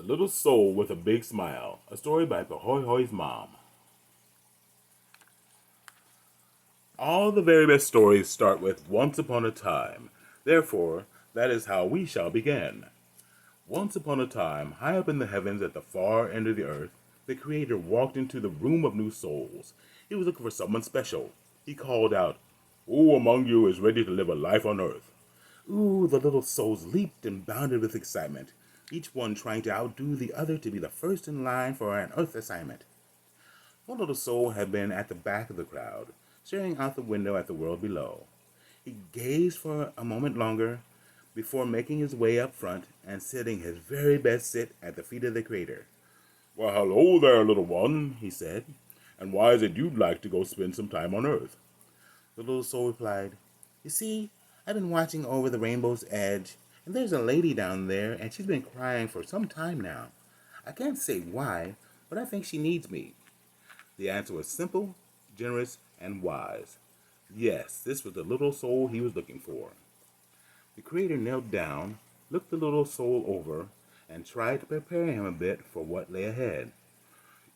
The Little Soul with a Big Smile, a story by Pahoehoe's mom. All the very best stories start with once upon a time. Therefore, that is how we shall begin. Once upon a time, high up in the heavens at the far end of the earth, the Creator walked into the room of new souls. He was looking for someone special. He called out, "Who among you is ready to live a life on earth?" Ooh, the little souls leaped and bounded with excitement, each one trying to outdo the other to be the first in line for an earth assignment. One little soul had been at the back of the crowd, staring out the window at the world below. He gazed for a moment longer before making his way up front and sitting his very best sit at the feet of the Creator. "Well, hello there, little one," he said. "And why is it you'd like to go spend some time on earth?" The little soul replied, "You see, I've been watching over the rainbow's edge, and there's a lady down there, and she's been crying for some time now. I can't say why, but I think she needs me." The answer was simple, generous, and wise. Yes, this was the little soul he was looking for. The Creator knelt down, looked the little soul over, and tried to prepare him a bit for what lay ahead.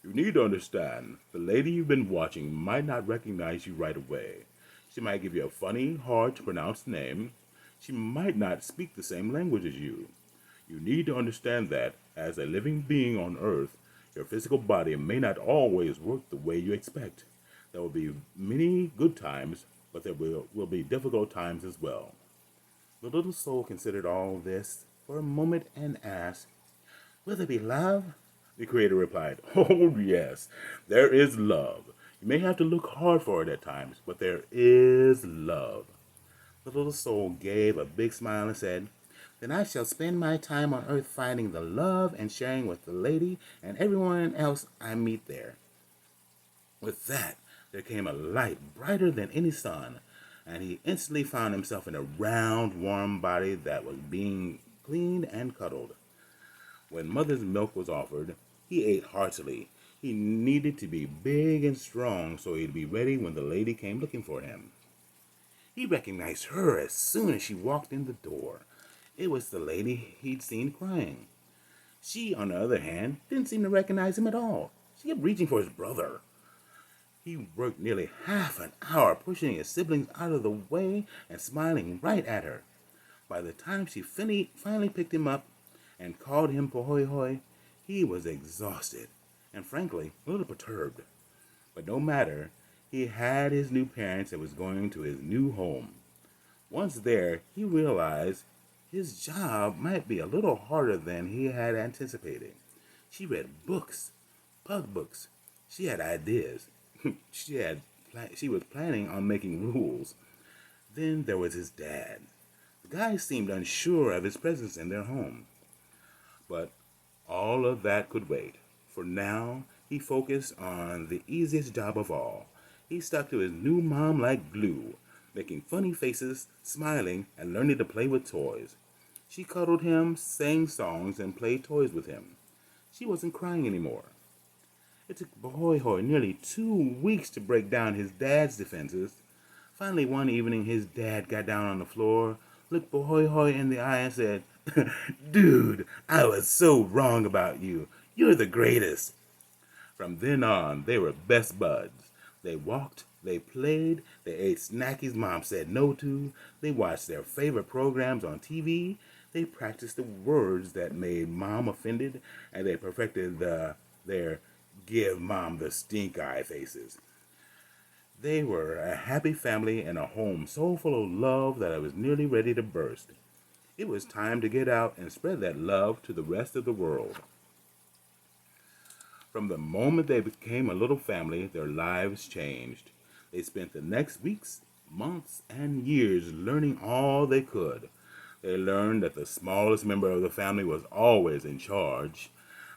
"You need to understand, the lady you've been watching might not recognize you right away. She might give you a funny, hard to pronounce name. She might not speak the same language as you. You need to understand that, as a living being on earth, your physical body may not always work the way you expect. There will be many good times, but there will be difficult times as well." The little soul considered all this for a moment and asked, "Will there be love?" The Creator replied, "Oh, yes, there is love. You may have to look hard for it at times, but there is love." The little soul gave a big smile and said, "Then I shall spend my time on earth finding the love and sharing with the lady and everyone else I meet there." With that, there came a light brighter than any sun, and he instantly found himself in a round, warm body that was being cleaned and cuddled. When mother's milk was offered, he ate heartily. He needed to be big and strong so he'd be ready when the lady came looking for him. He recognized her as soon as she walked in the door. It was the lady he'd seen crying. She, on the other hand, didn't seem to recognize him at all. She kept reaching for his brother. He worked nearly half an hour pushing his siblings out of the way and smiling right at her. By the time she finally picked him up and called him Pahoehoe, he was exhausted and frankly a little perturbed. But no matter, he had his new parents and was going to his new home. Once there, he realized his job might be a little harder than he had anticipated. She read books, pug books. She had ideas. She was planning on making rules. Then there was his dad. The guy seemed unsure of his presence in their home. But all of that could wait. For now, he focused on the easiest job of all. He stuck to his new mom like glue, making funny faces, smiling, and learning to play with toys. She cuddled him, sang songs, and played toys with him. She wasn't crying anymore. It took Pahoehoe nearly 2 weeks to break down his dad's defenses. Finally, one evening, his dad got down on the floor, looked Pahoehoe in the eye, and said, "Dude, I was so wrong about you. You're the greatest." From then on, they were best buds. They walked, they played, they ate snackies mom said no to, they watched their favorite programs on TV, they practiced the words that made mom offended, and they perfected their give mom the stink eye faces. They were a happy family in a home so full of love that I was nearly ready to burst. It was time to get out and spread that love to the rest of the world. From the moment they became a little family, their lives changed. They spent the next weeks, months, and years learning all they could. They learned that the smallest member of the family was always in charge.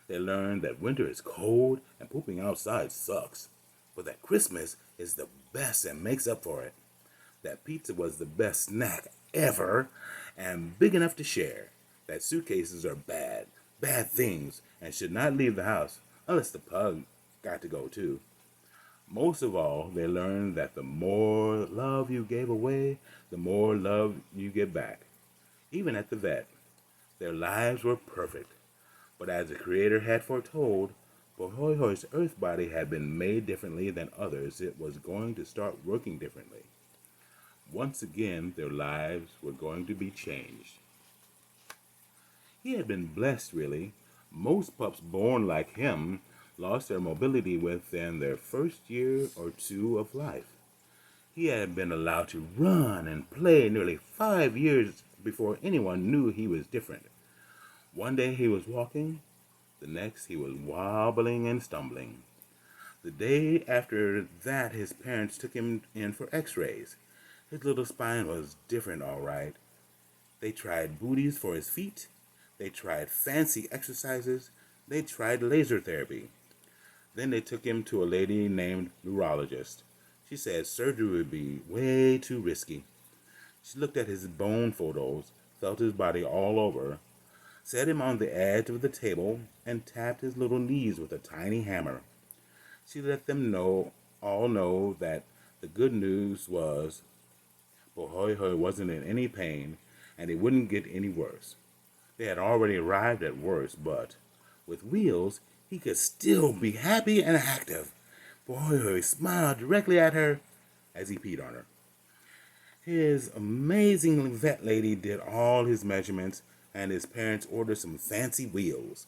They learned that winter is cold and pooping outside sucks, but that Christmas is the best and makes up for it. That pizza was the best snack ever and big enough to share. That suitcases are bad things, and should not leave the house unless the pug got to go too. Most of all, they learned that the more love you gave away, the more love you get back. Even at the vet, their lives were perfect. But as the Creator had foretold, Pahoehoe's earth body had been made differently than others. It was going to start working differently. Once again, their lives were going to be changed. He had been blessed, really. Most pups born like him lost their mobility within their first year or two of life. He had been allowed to run and play nearly 5 years before anyone knew he was different. One day he was walking, the next he was wobbling and stumbling. The day after that, his parents took him in for x-rays. His little spine was different, all right. They tried booties for his feet. They tried fancy exercises. They tried laser therapy. Then they took him to a lady named neurologist. She said surgery would be way too risky. She looked at his bone photos, felt his body all over, set him on the edge of the table, and tapped his little knees with a tiny hammer. She let them all know that the good news was Pahoehoe wasn't in any pain, and it wouldn't get any worse. They had already arrived at worst, but with wheels, he could still be happy and active. Pahoehoe smiled directly at her as he peed on her. His amazing vet lady did all his measurements, and his parents ordered some fancy wheels.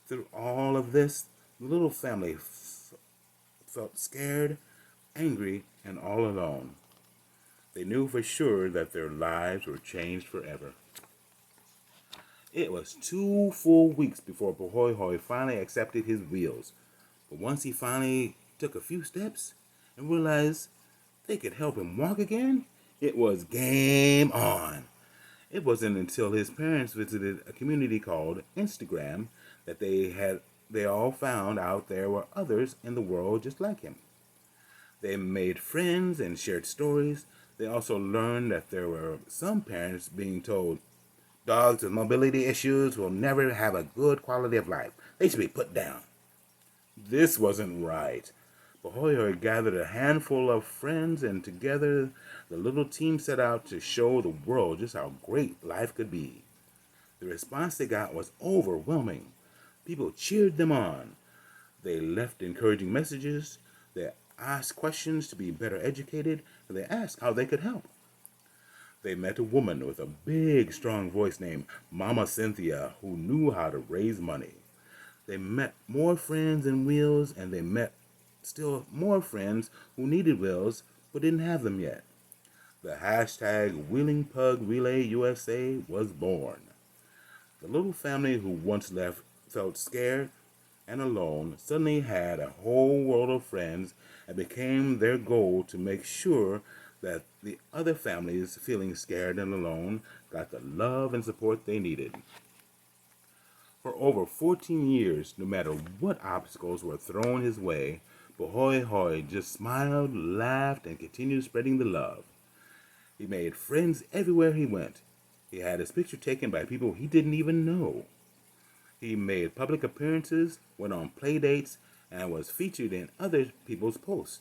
Through all of this, the little family felt scared, angry, and all alone. They knew for sure that their lives were changed forever. It was 2 full weeks before Pahoehoe finally accepted his wheels. But once he finally took a few steps and realized they could help him walk again, it was game on. It wasn't until his parents visited a community called Instagram that they all found out there were others in the world just like him. They made friends and shared stories. They also learned that there were some parents being told dogs with mobility issues will never have a good quality of life. They should be put down. This wasn't right. Pahoehoe gathered a handful of friends, and together the little team set out to show the world just how great life could be. The response they got was overwhelming. People cheered them on. They left encouraging messages. They asked questions to be better educated, and they asked how they could help. They met a woman with a big, strong voice named Mama Cynthia who knew how to raise money. They met more friends in wheels, and they met still more friends who needed wheels but didn't have them yet. The hashtag Wheeling Pug Relay USA was born. The little family who once left felt scared and alone suddenly had a whole world of friends, and became their goal to make sure that the other families feeling scared and alone got the love and support they needed. For over 14 years, no matter what obstacles were thrown his way, Pahoehoe just smiled, laughed, and continued spreading the love. He made friends everywhere he went. He had his picture taken by people he didn't even know. He made public appearances, went on play dates, and was featured in other people's posts.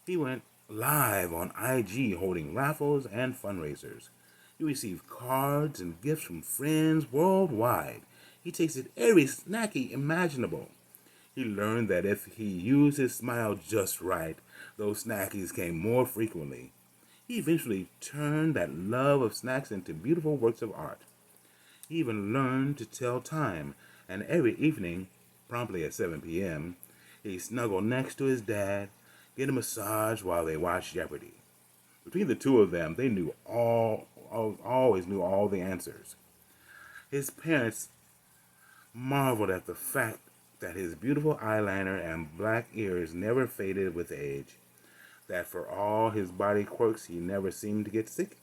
He went live on IG holding raffles and fundraisers. He received cards and gifts from friends worldwide. He tasted every snacky imaginable. He learned that if he used his smile just right, those snackies came more frequently. He eventually turned that love of snacks into beautiful works of art. He even learned to tell time, and every evening, promptly at 7 p.m., he snuggled next to his dad, get a massage while they watched Jeopardy. Between the two of them, they always knew all the answers. His parents marveled at the fact that his beautiful eyeliner and black ears never faded with age, that for all his body quirks he never seemed to get sick,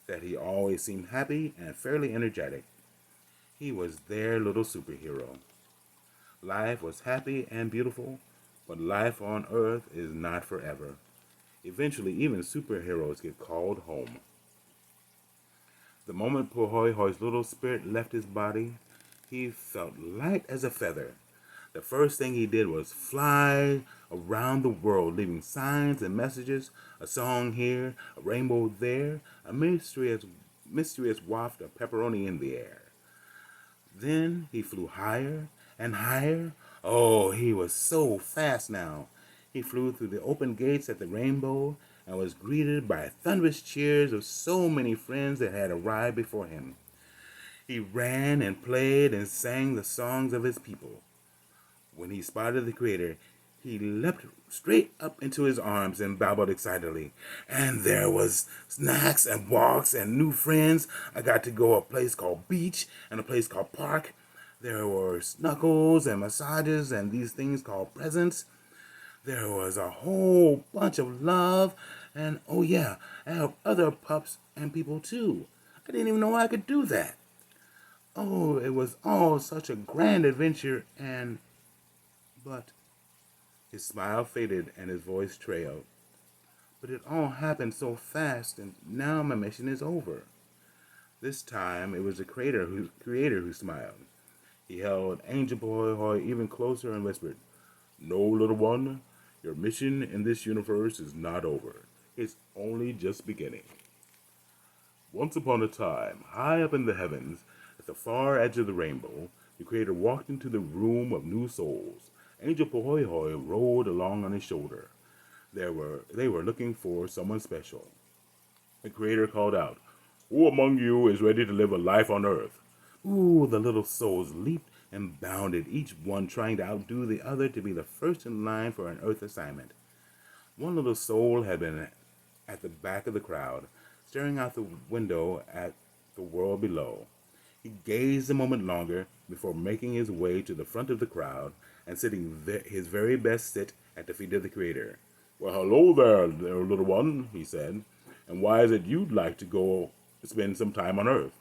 that he always seemed happy and fairly energetic. He was their little superhero. Life was happy and beautiful, but life on Earth is not forever. Eventually, even superheroes get called home. The moment Pahoehoe's little spirit left his body, he felt light as a feather. The first thing he did was fly around the world, leaving signs and messages, a song here, a rainbow there, a mysterious waft of pepperoni in the air. Then he flew higher and higher. Oh, he was so fast now. He flew through the open gates at the rainbow and was greeted by thunderous cheers of so many friends that had arrived before him. He ran and played and sang the songs of his people. When he spotted the Creator, he leapt straight up into his arms and babbled excitedly. And there was snacks and walks and new friends. I got to go a place called beach and a place called park. There were snuggles and massages and these things called presents. There was a whole bunch of love and oh yeah, I have other pups and people too. I didn't even know I could do that. Oh, it was all such a grand adventure and but his smile faded and his voice trailed. But it all happened so fast, and now my mission is over. This time it was the creator who smiled. He held Angel Pahoehoe even closer and whispered, "No, little one, your mission in this universe is not over. It's only just beginning." Once upon a time, high up in the heavens, at the far edge of the rainbow, the Creator walked into the room of new souls. Angel Pahoehoe rode along on his shoulder. They were looking for someone special. The Creator called out, "Who among you is ready to live a life on earth?" Ooh, the little souls leaped and bounded, each one trying to outdo the other to be the first in line for an earth assignment. One little soul had been at the back of the crowd, staring out the window at the world below. He gazed a moment longer before making his way to the front of the crowd and sitting his very best sit at the feet of the Creator. "Well, hello there, little one," he said. "And why is it you'd like to go spend some time on Earth?"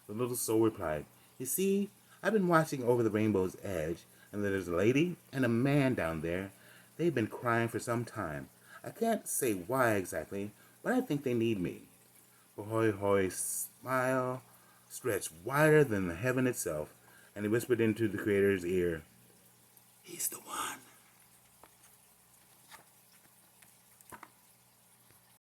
The little soul replied, "You see, I've been watching over the rainbow's edge, and there's a lady and a man down there. They've been crying for some time. I can't say why exactly, but I think they need me." Pahoehoe's smile stretched wider than the heaven itself, and he whispered into the Creator's ear, "He's the one."